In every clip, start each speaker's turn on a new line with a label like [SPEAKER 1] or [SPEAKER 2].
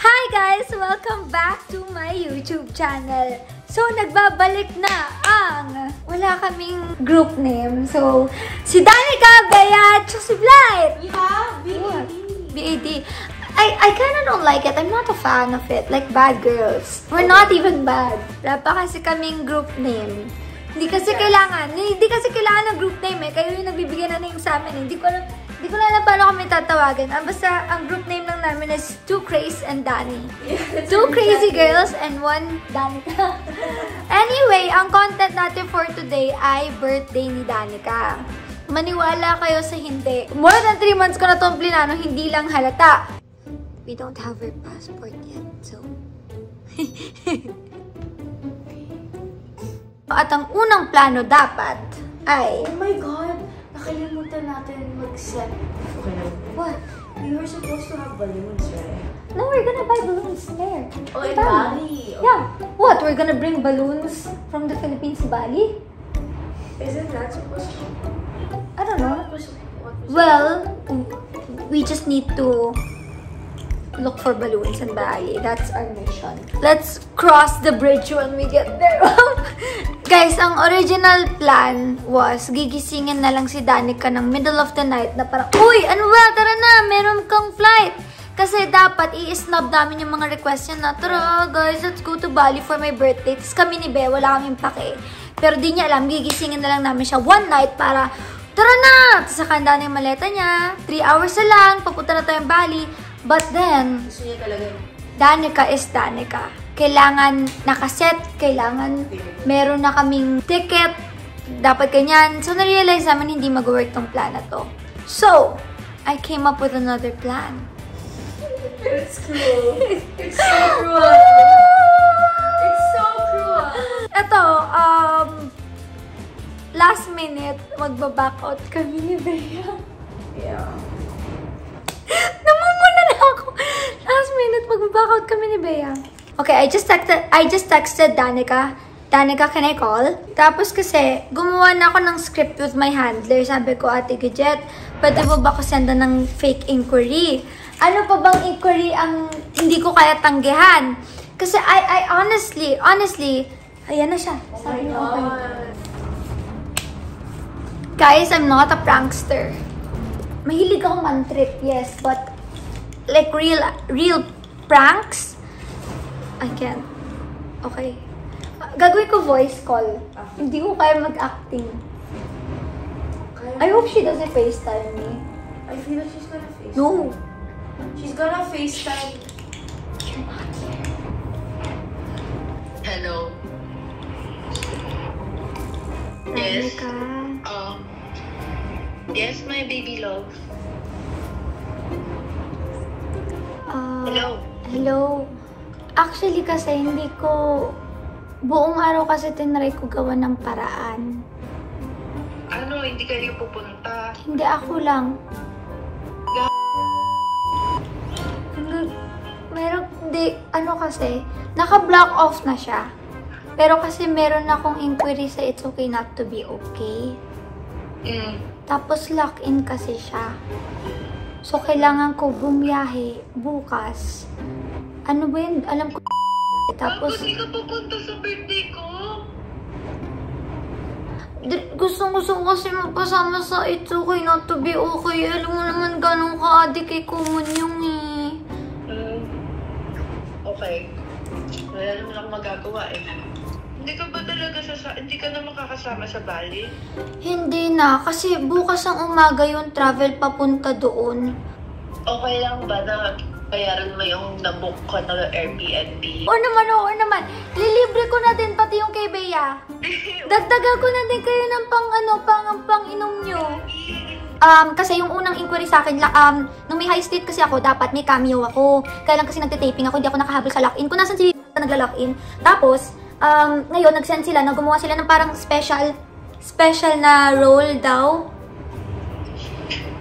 [SPEAKER 1] Hi guys! Welcome back to my YouTube channel. So, nagbabalik na ang wala kaming group name. So, si Danica, Bea, at si Blight.
[SPEAKER 2] We have BAD.
[SPEAKER 1] BAD. I kinda don't like it. I'm not a fan of it. Like bad girls. We're not even bad. Wala pa kasi kaming group name. Hindi kasi kailangan ng group name eh. Kayo yung nagbibigay na name sa amin. Hindi ko alam paano kami tatawagan. Basta, ang group name lang namin is 2 Craze and Danny. Yeah, 2 crazy girls and 1 Danica. Anyway, ang content natin for today ay birthday ni Danica. Maniwala kayo sa hindi. More than 3 months ko na itong plinano, hindi lang halata. We don't have her passport yet, so... At ang unang plano dapat ay...
[SPEAKER 2] Oh my God! Nakalimutan natin mag-set. Okay na.
[SPEAKER 1] What?
[SPEAKER 2] We were supposed to have balloons, right?
[SPEAKER 1] No, we're gonna buy balloons there.
[SPEAKER 2] Oh, in Bali? Okay.
[SPEAKER 1] Yeah. What? We're gonna bring balloons from the Philippines to Bali?
[SPEAKER 2] Isn't that supposed to?
[SPEAKER 1] I don't know.
[SPEAKER 2] What was
[SPEAKER 1] Well, we just need to look for balloons in Bali. That's our mission. Let's cross the bridge when we get there. Guys, ang original plan was gigisingin na lang si Danica ng middle of the night na parang, uy, ano ba? Tara na, meron kang flight. Kasi dapat i-snub namin yung mga request niya na, tara guys, let's go to Bali for my birthday. Tapos kami ni Bea, wala kaming pake. Pero di niya alam, gigisingin na lang namin siya one night para, tara na! Tapos sakanda na yung maleta niya. 3 hours na lang, papunta na tayong Bali. But then,
[SPEAKER 2] gusto niya talaga yun.
[SPEAKER 1] Danica is Danica. Kailangan nakaset, kailangan meron na kaming ticket, dapat ganyan. So, na-realize namin hindi mag-work tong plan na to. So, I came up with another plan.
[SPEAKER 2] It's cruel. It's so cruel. It's so cruel.
[SPEAKER 1] Ito, last minute, magbaback out kami ni Bea.
[SPEAKER 2] Yeah.
[SPEAKER 1] Namumuna na ako. Last minute, magbaback out kami ni Bea. Okay, I just texted Danica. Danica, can I call? Tapos kasi, gumawa na ako ng script with my handler. Sabi ko, Ate Gidget, pwede mo ba ako senda ng fake inquiry? Ano pa bang inquiry ang hindi ko kaya tanggihan? Kasi I honestly, ayan na siya. Sabi niya, okay. Guys, I'm not a prankster. Mahilig ako man-trip, yes, but like real pranks, I can't. Okay. Gagawin ko voice call. Hindi ko kaya mag-acting. I hope she doesn't FaceTime me.
[SPEAKER 2] I feel like she's gonna FaceTime.
[SPEAKER 1] No.
[SPEAKER 2] She's gonna FaceTime.
[SPEAKER 1] You're not here.
[SPEAKER 3] Hello. Yes.
[SPEAKER 1] Danica.
[SPEAKER 3] Yes, my baby love. Hello.
[SPEAKER 1] Hello. Actually kasi hindi ko buong araw kasi tinry ko gawa ng paraan.
[SPEAKER 3] Ano, hindi kayo pupunta?
[SPEAKER 1] Hindi ako lang. Meron, hindi, ano kasi, naka-block off na siya. Pero kasi meron akong inquiry sa It's Okay Not To Be Okay. Tapos lock-in kasi siya. So, kailangan ko bumiyahe bukas. Ano ba yun? Alam ko. Tapos,
[SPEAKER 3] Bakit ka pupunta sa birthday ko?
[SPEAKER 1] gusto ko kasi magpasama sa It's Okay Not To Be Okay. Alam mo naman ganun ka-adik kay Kumon yung eh.
[SPEAKER 3] Okay. Wala naman akong magagawa eh. Hindi ka ba talaga hindi ka na makakasama sa Bali?
[SPEAKER 1] Hindi na. Kasi bukas ang umaga yung travel papunta doon.
[SPEAKER 3] Okay lang ba na bayaran mo yung nabook ko na Airbnb?
[SPEAKER 1] Oo naman. Lilibre ko na din pati yung kay Bea. Dagdagan ko na din kayo ng pang inom nyo. Kasi yung unang inquiry sa akin, nung may high state kasi ako, dapat may cameo ako. Kaya lang kasi nagtitaping ako, hindi ako nakahabol sa lock-in. Kung nasan si nagla-lock-in. Tapos, ngayon, nag-send sila, gumawa sila ng parang special na role daw.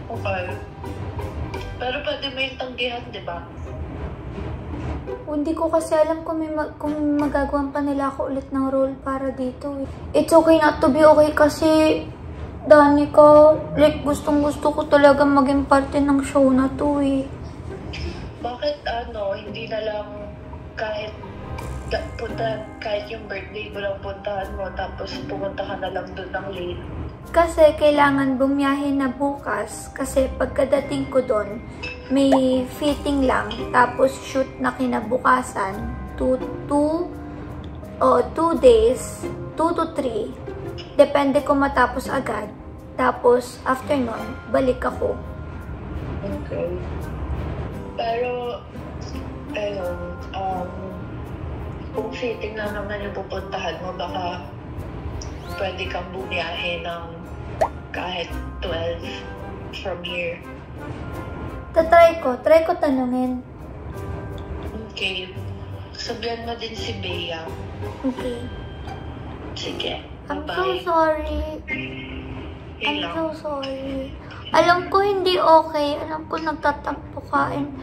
[SPEAKER 3] Okay. Pero pwede mo yung tanggihan, di ba?
[SPEAKER 1] Hindi ko kasi alam kung magagawan pa nila ako ulit ng role para dito. It's Okay Not To Be Okay kasi Danica, like gustong-gusto ko talaga maging parte ng show na to eh.
[SPEAKER 3] bakit hindi na lang kahit kahit yung birthday mo lang puntahan mo, tapos pumunta ka na lang doon ng late.
[SPEAKER 1] Kasi kailangan bumiyahe na bukas. Kasi pagkadating ko doon, may fitting lang. Tapos shoot na kinabukasan. 2 days, 2 to 3. Depende kung matapos agad. Tapos after nun, balik ako.
[SPEAKER 3] Okay. Pero, kung fitting lang naman yung pupuntahan mo, baka pwede kang bumiyahe ng kahit 12 from here.
[SPEAKER 1] Try ko tanungin.
[SPEAKER 3] Okay. Sabihan mo din si Bea.
[SPEAKER 1] Okay.
[SPEAKER 3] Sige.
[SPEAKER 1] I'm
[SPEAKER 3] Bye-bye.
[SPEAKER 1] so sorry.
[SPEAKER 3] Okay
[SPEAKER 1] I'm
[SPEAKER 3] lang.
[SPEAKER 1] so sorry. Alam ko hindi okay. Alam ko nagtatampo ka. And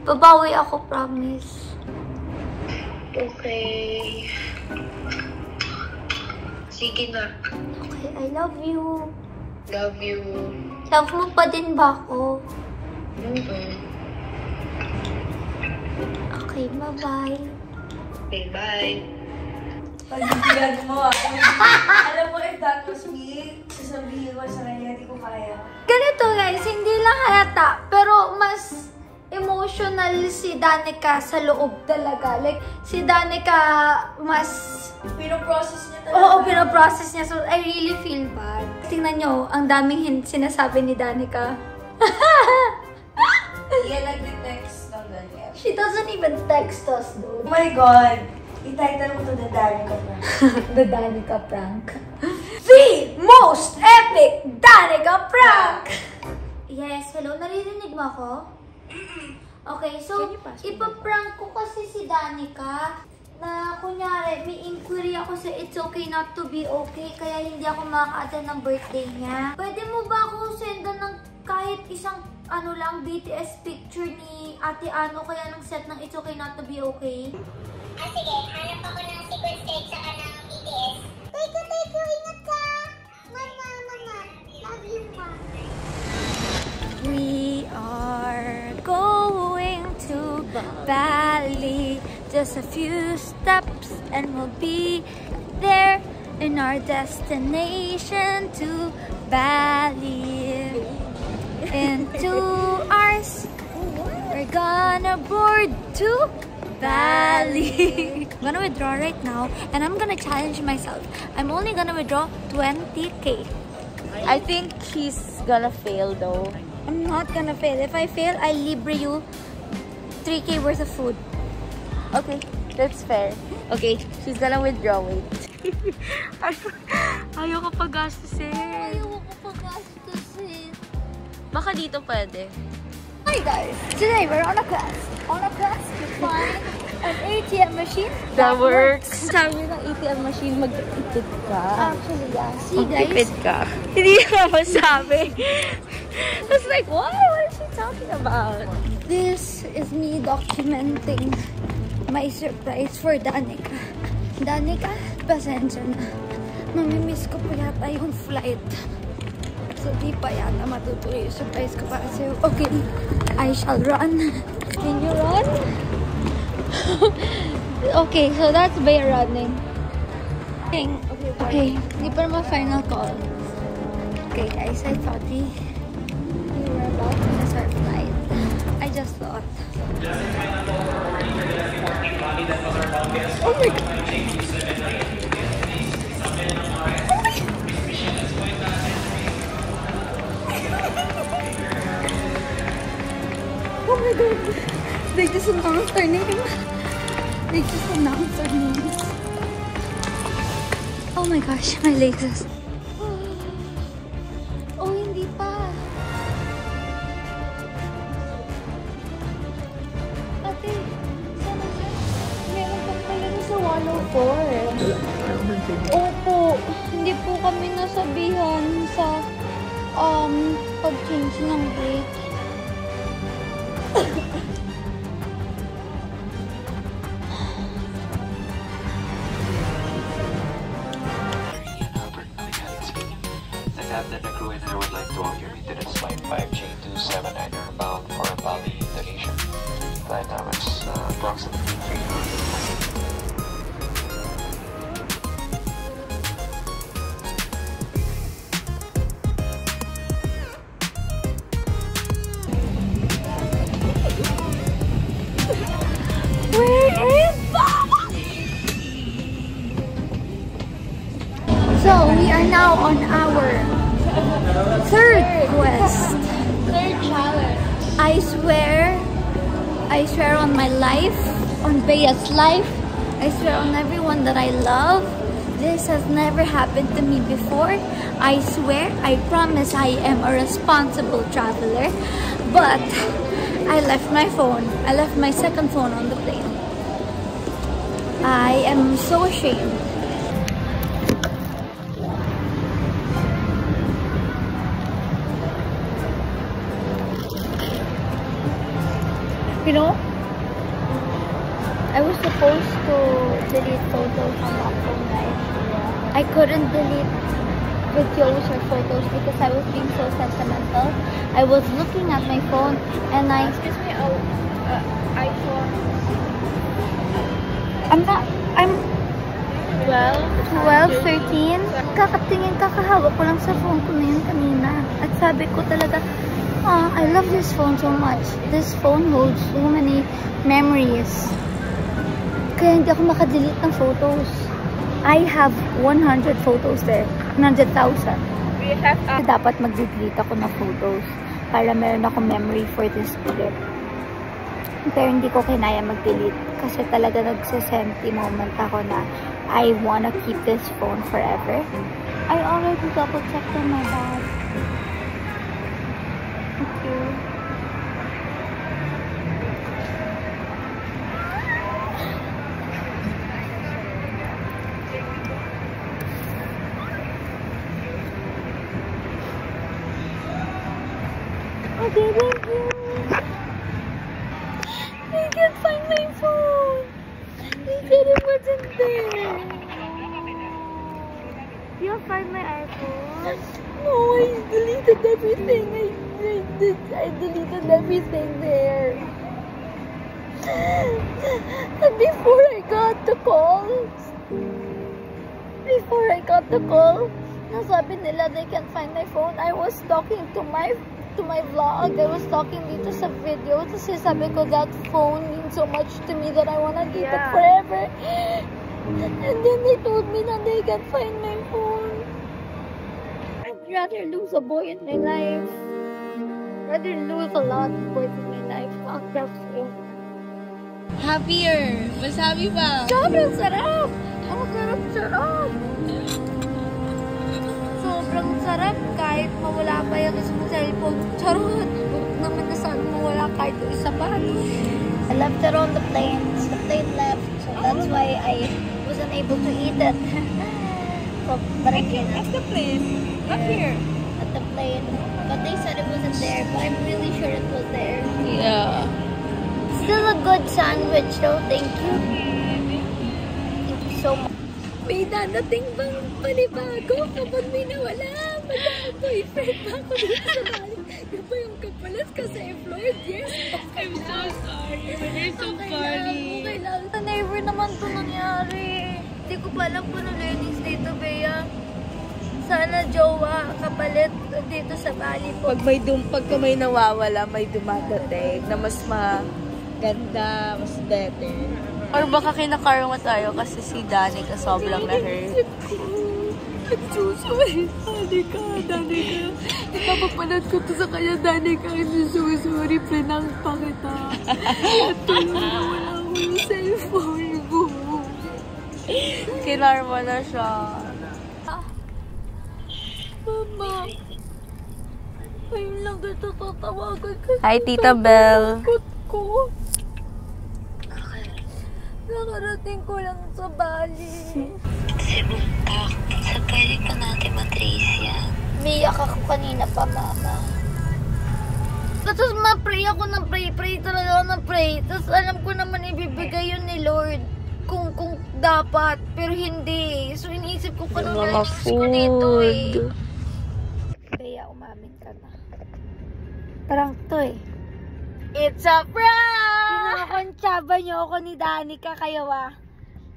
[SPEAKER 1] babawi ako, promise.
[SPEAKER 3] Okay. Sige na.
[SPEAKER 1] Okay, I love you.
[SPEAKER 3] Love you.
[SPEAKER 1] Love mo pa din ba ako? Okay, bye-bye.
[SPEAKER 3] Okay, bye.
[SPEAKER 2] Pagbibigan mo Alam mo, if that was me, sasabihin mo sa kanya, hindi ko kaya.
[SPEAKER 1] Ganito guys, hindi lang halata, pero mas emotional si Danica sa loob talaga. Like, si Danica mas...
[SPEAKER 2] Pinoprocess niya talaga.
[SPEAKER 1] Oo, pinoprocess niya. So, I really feel bad. Tingnan nyo, ang daming sinasabi ni Danica.
[SPEAKER 2] Yan nag-text ng ganyan.
[SPEAKER 1] She doesn't even text us, dude.
[SPEAKER 2] Oh my God! I-title mo to The Danica Prank.
[SPEAKER 1] The Danica prank. The most epic Danica prank! Yes, hello. Naririnig mo ako? Okay, so, ipaprank ko kasi si Danica na kunyari, may inquiry ako sa It's Okay Not To Be Okay, kaya hindi ako makaka-attend ng birthday niya. Pwede mo ba ako sendan ng kahit isang BTS picture ni Ate Ano kaya ng set ng It's Okay Not To Be Okay?
[SPEAKER 4] Sige, hanap ako ng sequence cake sa kanang BTS. Thank you, ingat ka! Mama, love you, ma.
[SPEAKER 1] We are going to Bali. Just a few steps and we'll be there in our destination to Bali. In 2 hours, we're gonna board to Bali. I'm gonna withdraw right now and I'm gonna challenge myself. I'm only gonna withdraw 20K.
[SPEAKER 2] I think he's gonna fail though.
[SPEAKER 1] I'm not gonna fail. If I fail, I libre you 3K worth of food.
[SPEAKER 2] Okay, that's fair. Okay, she's gonna withdraw. Wait. Ayaw ko pag-gastusin.
[SPEAKER 1] Ayaw ko pag-gastusin.
[SPEAKER 2] Baka dito pwede.
[SPEAKER 1] Hi guys! Today we're on a quest. On a quest to find an ATM machine
[SPEAKER 2] That works. Sabi ng ATM machine, mag-tipid ka.
[SPEAKER 1] Actually, yeah. See
[SPEAKER 2] Mag-tipid
[SPEAKER 1] guys?
[SPEAKER 2] ka. Hindi ka masabi. I was like, what? What is she talking about?
[SPEAKER 1] This is me documenting my surprise for Danica. Danica, pasensya na. Mamimiss ko pa yata yung flight. So, di pa yata matutuloy yung surprise ko para sa'yo. Okay, I shall run. Can you run? Okay, so that's by running. Okay, di pa naman final call. Okay guys, I thought we were about to miss our flight. I just thought. Oh my god! Oh my god! They just announced our name. They just announced our names. Oh my gosh, my legs are... Oh, hindi pa. Ate, sana meron pang palaro sa 104. Opo, hindi po kami nasabihan sa pag-change ng gate.
[SPEAKER 5] Captain, the crew, and I would like to welcome you to this flight 5J279 bound for Bali, Indonesia. flight time is approximately 3 hours.
[SPEAKER 1] Where is Mama? So we are now on our third quest.
[SPEAKER 2] Third challenge.
[SPEAKER 1] I swear on my life, on Bea's life, I swear on everyone that I love, this has never happened to me before. I swear, I promise I am a responsible traveler, but I left my phone. I left my second phone on the plane. I am so ashamed. You know, I was supposed to delete photos on that phone, right? I couldn't delete videos or photos because I was being so sentimental. I was looking at my phone and
[SPEAKER 2] Excuse me, iPhone.
[SPEAKER 1] I'm
[SPEAKER 2] 12.
[SPEAKER 1] 13. Kakatingin, kakahawak ko lang sa phone ko na yun kanina. At sabi ko talaga, I love this phone so much. This phone holds so many memories. Kaya hindi ako makadelete ng photos. I have 100 photos there. 100,000.
[SPEAKER 2] We have
[SPEAKER 1] Dapat mag-delete ako ng photos para meron ako memory for this trip. Pero hindi ko kinaya mag-delete kasi talaga nagsisempty moment ako na I wanna keep this phone forever. I already double-checked on my bag. Thank you. Okay, thank you. I can't find my phone. They said it wasn't there. You'll find my iPhone? No, I deleted everything. I deleted everything there. And before I got the call, nasabi nila they can't find my phone. I was talking to my vlog. I was talking dito sa video. Kasi sabi ko, that phone means so much to me that I wanna keep it forever. And then they told me that they can't find my phone. I'd rather lose a boy in my life. Rather lose a lot of boys in my life. Not that phone.
[SPEAKER 2] happier. Mas happy ba?
[SPEAKER 1] Sobrang sarap! Ang sarap-sarap! Sobrang sarap kahit mawala pa yung isang cellphone. Charot! Huwag naman na saan mawala kahit yung isa pa. I left it on the plane. The plane left. So that's why I wasn't able to eat it. So, but I can
[SPEAKER 2] At the plane. Up here.
[SPEAKER 1] at the plane. But they said it wasn't there. But I'm really sure it was there.
[SPEAKER 2] Yeah.
[SPEAKER 1] Still a good sandwich though. Thank you. Thank you so much. May dadating bang panibago kapag may nawala? Mag-boyfriend pa ako dito sa bahay. Yung ba yung kapalas ka sa Floyd? Yes.
[SPEAKER 2] I'm so sorry. You're so funny.
[SPEAKER 1] Okay lang. Never naman to nangyari. Hindi ko pa alam kung learnings dito, Bea. Sana jowa, kapalit dito sa Bali po.
[SPEAKER 2] Pagka may nawawala, may dumadating na mas maganda, mas better. Or baka kinakarma tayo kasi si Danica sobrang na-hurt.
[SPEAKER 1] I'm so sorry, Danica. Ipapapanood ko to sa kanya, Danica. I'm so sorry, pinang pa kita. At tuloy na wala ko yung cellphone ko.
[SPEAKER 2] Kinarma na siya.
[SPEAKER 1] Mama, ayun lang dito tatawagan ko.
[SPEAKER 2] Hi, Tita Belle.
[SPEAKER 1] Takot ko. Nakarating ko lang sa Bali.
[SPEAKER 3] Cebu pa. Sa pwede pa natin matrace yan.
[SPEAKER 1] Umiyak ako kanina pa, Mama. Tapos ma-pray ako ng pray talaga ako ng pray. Tapos alam ko naman ibibigay yun ni Lord. Kung dapat, pero hindi. So iniisip ko pa nung learnings ko dito eh. Bea, umamin ka na. Parang to eh. It's a prank! Kinakontsaba niyo ako ni Danica kayo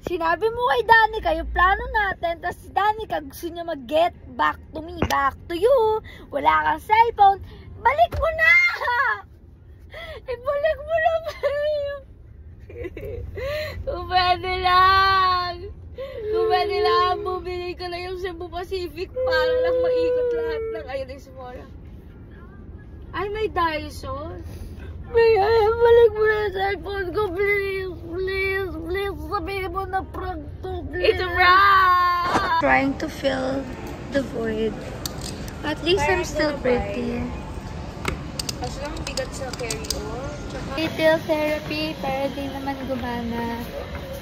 [SPEAKER 1] Sinabi mo kay Danica yung plano natin, tapos si Danica gusto niya mag-get back to me, back to you. Wala kang cellphone. Balik mo na! Ibalik mo na kayo. Kung pwede lang. Kung pwede lang, bumili ko na yung Cebu Pacific para lang maikot lahat ng ayun ng Simora. Ay, may Dyson. Balik mo na yung cellphone ko, please. Please, please. Sabihin mo na prank to, please. It's a prank! Trying to fill the void. At least I'm still pretty.
[SPEAKER 2] Kasi lang bigat sa carry-on.
[SPEAKER 1] Retail therapy para di naman gumana.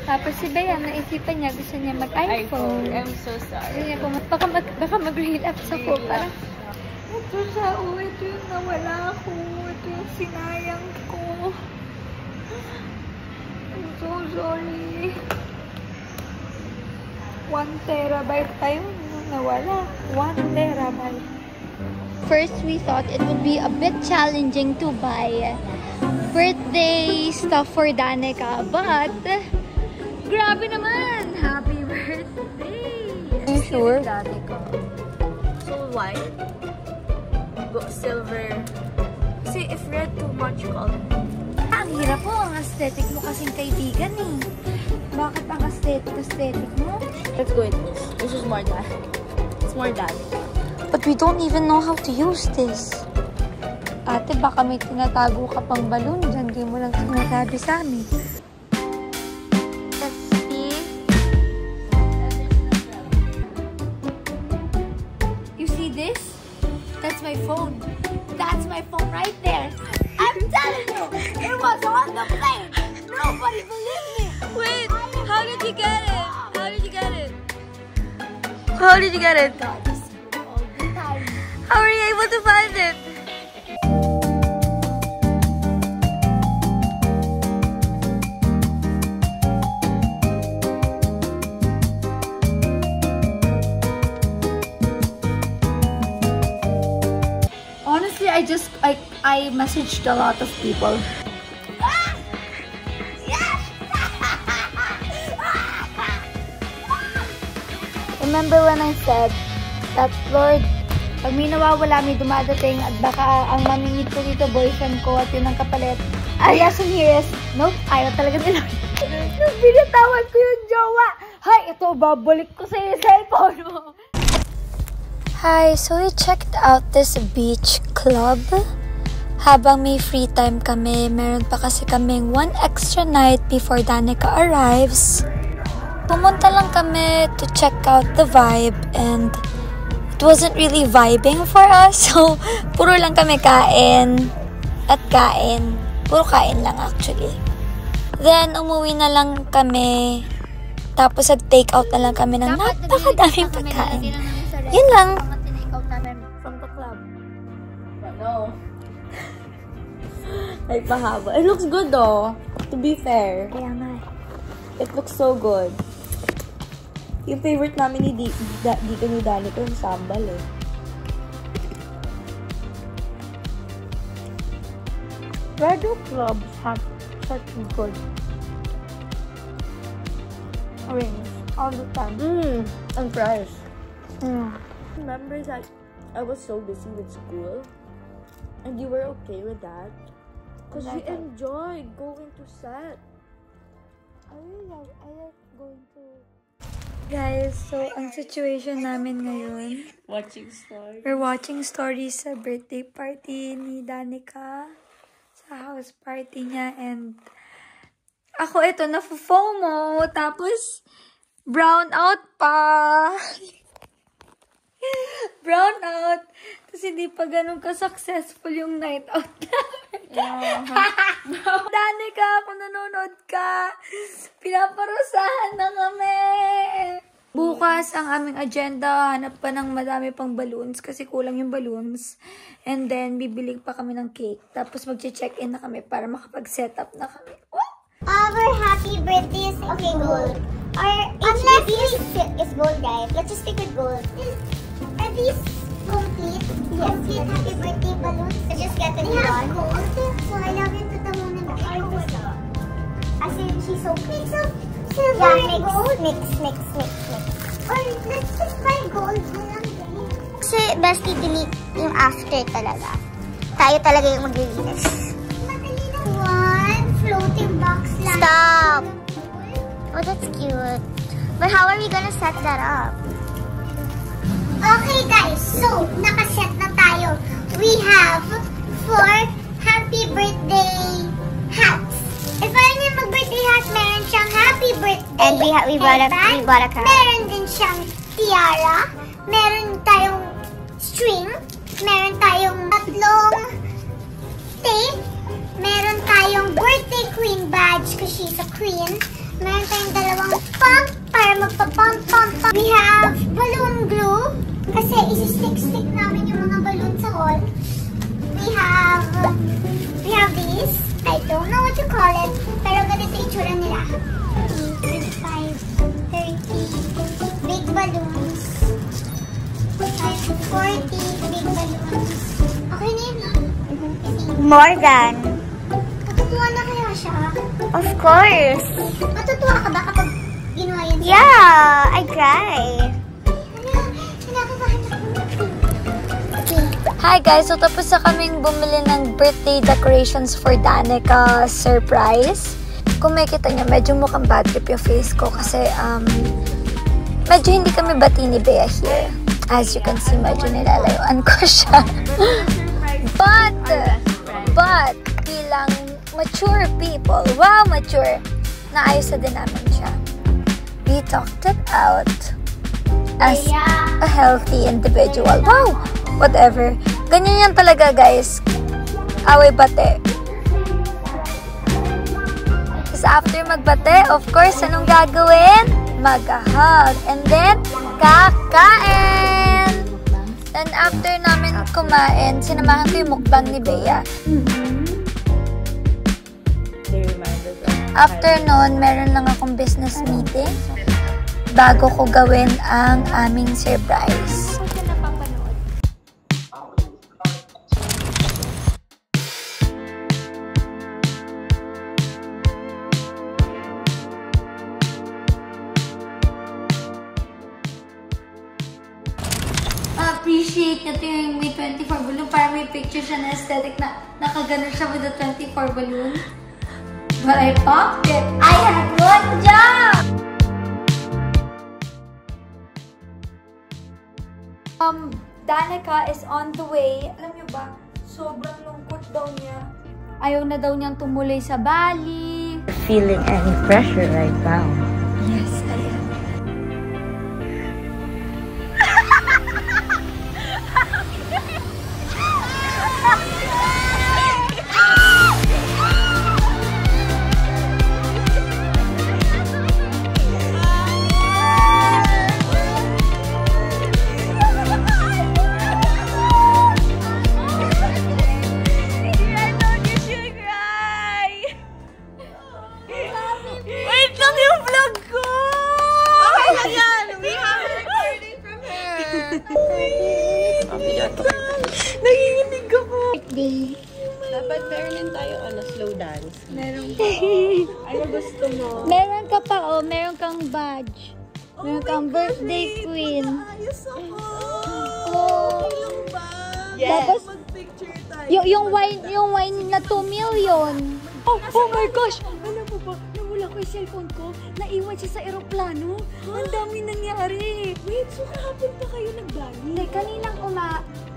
[SPEAKER 1] Tapos si Bea, naisipan niya, gusto niya mag-iPhone.
[SPEAKER 2] I'm so sorry.
[SPEAKER 1] Baka mag-relapse ako. Parang, ito siya, ito yung nawala ko. Ito yung sinayang ko. I'm so sorry. 1 terabyte tayo nawala. 1 terabyte. First, we thought it would be a bit challenging to buy birthday stuff for Danica, but grabe naman! Happy birthday!
[SPEAKER 2] Are you sure? Danica. So white, but silver. Kasi if red too much color.
[SPEAKER 1] Ang hirap po, ang aesthetic mo kasing kaibigan eh. Bakit ang aesthetic mo?
[SPEAKER 2] Let's go with this. This is more Danica. It's more Danica.
[SPEAKER 1] But we don't even know how to use this. Ate, baka may tinatago ka pang balloon dyan. Di mo lang sinasabi sa amin. Let's see. You see this? That's my phone. That's my phone right there. I'm telling you, it was on the plane. Nobody believed me.
[SPEAKER 2] Wait, how did you get it? How did you get it? How did you get it? How are you able to find it?
[SPEAKER 1] Honestly, I messaged a lot of people. Remember when I said that, Lord, pag may nawawala, may dumadating, at baka ang mamingit ko dito, boyfriend ko, at yun ang kapalit. The lesson here is, nope, ayaw talaga nila. Binatawan ko yung jowa. Hay, ito, babalik ko sa yung cellphone mo. Hi, so we checked out this beach club. Habang may free time kami, meron pa kasi kaming 1 extra night before Danica arrives. Pumunta lang kami to check out the vibe, and it wasn't really vibing for us. So, puro lang kami kain at kain. Puro kain lang actually. Then, umuwi na lang kami. Tapos, nag-take out na lang kami ng napakadaming pagkain. Yun lang.
[SPEAKER 2] From the club. No. Like pahaba. It looks good though. To be fair.
[SPEAKER 1] Kaya nga.
[SPEAKER 2] It looks so good. Yung favorite namin dito ni Danica yung sambal eh.
[SPEAKER 1] Where do clubs have such good rings all the time?
[SPEAKER 2] And fries.
[SPEAKER 1] Mm.
[SPEAKER 2] Remember that I was so busy with school and you were okay with that? Because you enjoyed going to set.
[SPEAKER 1] I like going to... Guys, so ang situation namin ngayon,
[SPEAKER 2] Watching stories.
[SPEAKER 1] we're watching stories sa birthday party ni Danica, sa house party niya, and ako ito, na-FOMO, tapos brown out pa. Brown out. Tapos hindi pa ganun ka-successful yung night out namin. Danica, kung nanonood ka, pinaparusahan na kami. Bukas, ang aming agenda, hanap pa ng madami pang balloons kasi kulang yung balloons. And then, bibili pa kami ng cake. Tapos, mag-check-in na kami para makapag-setup na kami.
[SPEAKER 4] Our happy birthday is gold. Our unless is gold, guys. Let's just stick with gold. Are these complete? Complete happy birthday balloons? I just get it one. Gold. So I love it to the moon and the kasi she's so mix of silver and gold. Mix. Or let's just buy gold na lang din. Kasi bestie, delete yung after talaga. Tayo talaga yung maglilinis. Madali na one floating box lang. Stop! Oh, that's cute. But how are we gonna set that up? Okay guys, so nakaset na tayo. We have 4 happy birthday hats. If ayaw niya mag-birthday hat, meron siyang happy birthday. And we bought a card. Meron din siyang tiara. Meron tayong string. Meron tayong 3 tape. Meron tayong birthday queen badge kasi she's a queen. Meron tayong 2 pump para magpa-pump. We have balloon glue kasi isi-stick namin yung mga balloon sa wall. We have these. I don't know what you call it, pero ganito yung itsura nila. 25, 30 big balloons. 40 big balloons. Okay na yun, no?
[SPEAKER 1] More than.
[SPEAKER 4] Matutuwa na kaya siya?
[SPEAKER 1] Of course.
[SPEAKER 4] Matutuwa ka ba kapag ginawa yan?
[SPEAKER 1] Yeah, I cry. Hi guys! So tapos na kaming bumili ng birthday decorations for Danica surprise. Kung makikita nyo, medyo mukhang bad trip yung face ko kasi medyo hindi kami bati ni Bea here. As you can see, medyo nilalayuan ko siya. But bilang mature people, wow, mature, naayos na din namin siya. We talked it out as a healthy individual. Wow! Whatever. Ganyan yan talaga, guys. Away bate. Tapos after magbate, of course, anong gagawin? Mag-hug. And then, kakain! Then after namin kumain, sinamahan ko yung mukbang ni Bea. After nun, meron lang akong business meeting bago ko gawin ang aming surprise. Appreciate nyo ito yung may 24 balloon para may picture siya na aesthetic na nakaganon siya with the 24 balloon. But I popped it. I had one job! Danica is on the way. Alam niyo ba, sobrang lungkot daw niya. Ayaw na daw niyang tumuloy sa Bali.
[SPEAKER 2] Feeling any pressure right now?
[SPEAKER 1] Yes, I am.
[SPEAKER 2] Nanginginig ako.
[SPEAKER 1] Birthday.
[SPEAKER 2] Dapat meron din tayo slow dance.
[SPEAKER 1] Meron pa, oh.
[SPEAKER 2] Ano gusto mo?
[SPEAKER 1] Meron ka pa, oh. Meron kang badge. Meron kang birthday queen.
[SPEAKER 2] Ayos ako!
[SPEAKER 1] Oh.
[SPEAKER 2] Yes!
[SPEAKER 1] Tapos,
[SPEAKER 2] Mag-picture tayo.
[SPEAKER 1] yung wine na 2 million. Oh my gosh! Alam mo ba, nawala ko yung cellphone ko. Naiwan siya sa eroplano. Ang dami nangyari.
[SPEAKER 2] Wait, so kahapon pa kayo nag-Bali?
[SPEAKER 1] Hindi, kaninang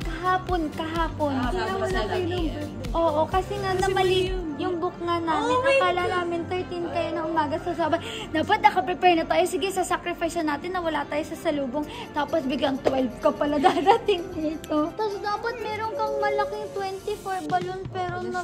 [SPEAKER 1] kahapon.
[SPEAKER 2] Wala kayo ng birthday.
[SPEAKER 1] Oo, kasi nga namali yung book nga namin. Akala namin 13 kayo na umaga sa Sabado. Dapat nakaprepare na tayo. Sige, sasacrifice natin na wala tayo sa salubong. Tapos biglang 12 ka pala darating dito. Tapos dapat meron kang malaking 24 balloon pero na